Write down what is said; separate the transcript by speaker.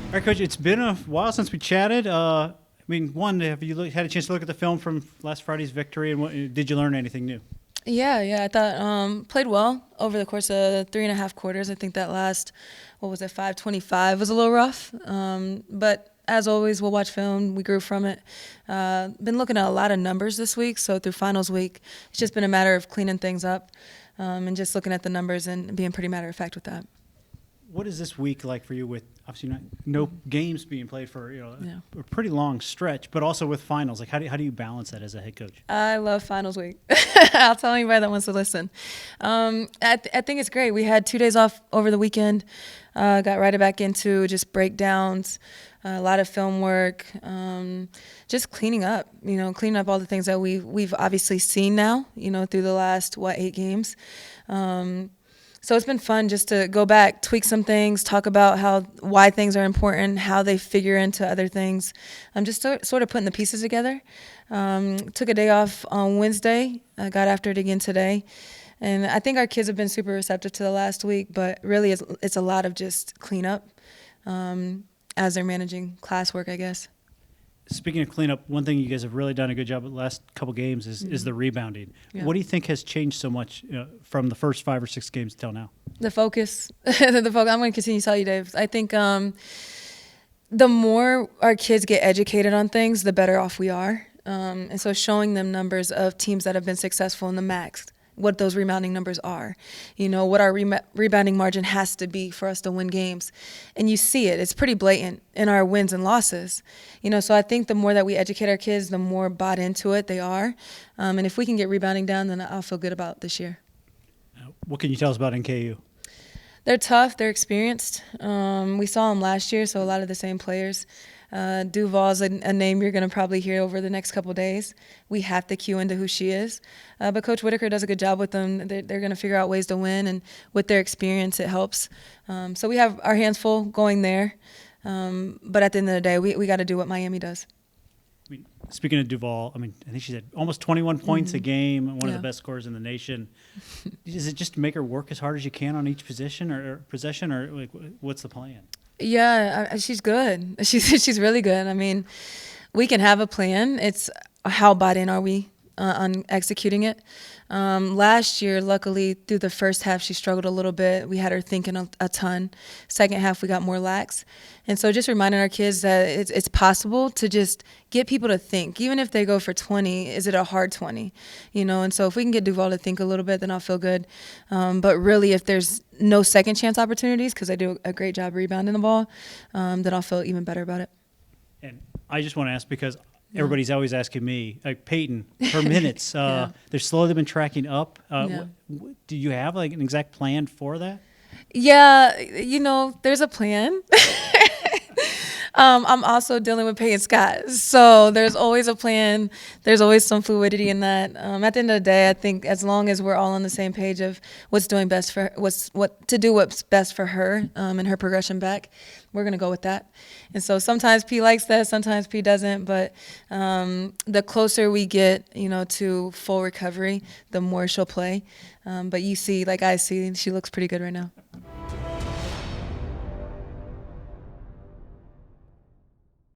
Speaker 1: All right, Coach, it's been a while since we chatted. Have you had a chance to look at the film from last Friday's victory, and did you learn anything new?
Speaker 2: Yeah. I thought played well over the course of 3.5 quarters. I think that last, 5:25 was a little rough. But as always, we'll watch film. We grew from it. Been looking at a lot of numbers this week, so through finals week, it's just been a matter of cleaning things up and just looking at the numbers and being pretty matter of fact with that.
Speaker 1: What is this week like for you with obviously no games being played for
Speaker 2: Yeah.
Speaker 1: a pretty long stretch, but also with finals? Like how do you balance that as a head coach?
Speaker 2: I love finals week. I'll tell anybody that wants to listen. I think it's great. We had 2 days off over the weekend. Got right back into just breakdowns, a lot of film work, just cleaning up. Cleaning up all the things that we've obviously seen now. Through the last 8 games. So it's been fun just to go back, tweak some things, talk about why things are important, how they figure into other things. I'm just sort of putting the pieces together. Took a day off on Wednesday. I got after it again today. And I think our kids have been super receptive to the last week, but really it's a lot of just cleanup as they're managing classwork, I guess.
Speaker 1: Speaking of cleanup, one thing you guys have really done a good job with the last couple games is the rebounding.
Speaker 2: Yeah.
Speaker 1: What do you think has changed so much from the first 5 or 6 games till now?
Speaker 2: The focus. I'm going to continue to tell you, Dave. I think the more our kids get educated on things, the better off we are. And so showing them numbers of teams that have been successful in the max, what those rebounding numbers are, what our rebounding margin has to be for us to win games. And you see it. It's pretty blatant in our wins and losses. So I think the more that we educate our kids, the more bought into it they are. And if we can get rebounding down, then I'll feel good about this year.
Speaker 1: What can you tell us about NKU?
Speaker 2: They're tough. They're experienced. We saw them last year, so a lot of the same players. Duval is a name you're going to probably hear over the next couple of days. We have to cue into who she is. But Coach Whitaker does a good job with them. They're going to figure out ways to win, and with their experience, it helps. So we have our hands full going there. But at the end of the day, we got to do what Miami does.
Speaker 1: Speaking of Duval, I think she's at almost 21 points a game, one of the best scorers in the nation. Is it just to make her work as hard as you can on each position or possession, or like what's the plan?
Speaker 2: Yeah, she's good. She's really good. We can have a plan. It's how bought in are we on executing it. Last year, luckily, through the first half, she struggled a little bit. We had her thinking a ton. Second half, we got more lax. And so just reminding our kids that it's possible to just get people to think. Even if they go for 20, is it a hard 20? And so if we can get Duval to think a little bit, then I'll feel good. But really, if there's no second chance opportunities, because I do a great job rebounding the ball, then I'll feel even better about it.
Speaker 1: And I just want to ask, because everybody's always asking me, like Peyton, her minutes, they're slowly been tracking up. Do you have like an exact plan for that?
Speaker 2: Yeah, there's a plan. I'm also dealing with Peyton Scott. So there's always a plan. There's always some fluidity in that. At the end of the day, I think as long as we're all on the same page of what's best for her and her progression back, we're going to go with that. And so sometimes P likes that, sometimes P doesn't. But the closer we get, to full recovery, the more she'll play. But you see, like I see, she looks pretty good right now.